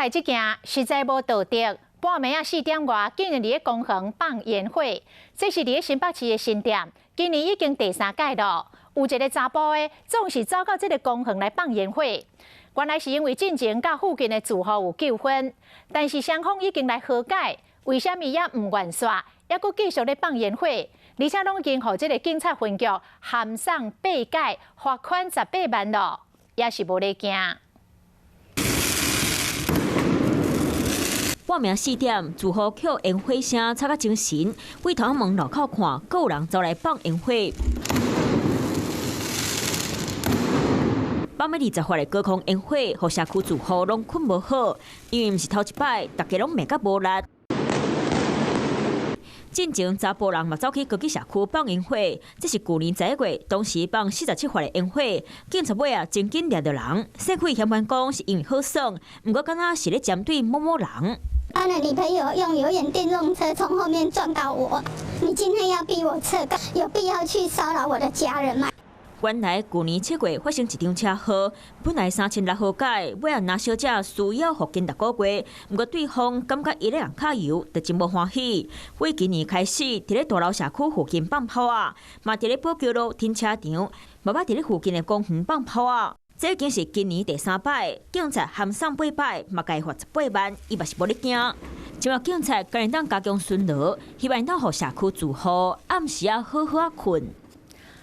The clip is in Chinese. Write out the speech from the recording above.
来这件实在无道德。半暝啊4点外，竟然伫咧公园放烟火，这是伫咧新北市的新店，今年已经第3届了。有一个查甫的，总是走到这个公园来放烟火。原来是因为进前甲附近的住户有纠纷，但是双方已经来和解，为什么也唔愿煞，还佫继续咧放烟火？而且拢已经互这个警察分局函送8届，罚款18万咯，也是无咧惊。 半暝4点，住户捡烟火声吵到精神，回头门路口看，阁有人走来放烟火。8月20号的高空烟火，互社区住户拢困无好，因为毋是头一摆，大家拢骂甲无力。进前查甫人嘛走去高级社区放烟火，这是去年11月，当时放47发的烟火，警察尾真紧抓到人，社区嫌犯讲是因为好爽，毋过敢若是咧针对某某人。 他的女朋友用有眼电动车从后面撞到我，你今天要逼我撤告，有必要去骚扰我的家人吗？原来去年7月发生一场车祸，本来3千来和解，尾男小姐需要付金6个月，不过对方感觉伊咧人揢油，就真无欢喜。为今年开始，伫咧大楼社区附近放炮啊，嘛伫咧宝桥路停车场，慢慢伫咧附近的公园放炮啊。 这已经是今年第3摆，警察函送8摆，嘛该罚18万，伊嘛是无咧惊。今晚警察今日当加强巡逻，希望当互社区住户暗时啊好好啊困。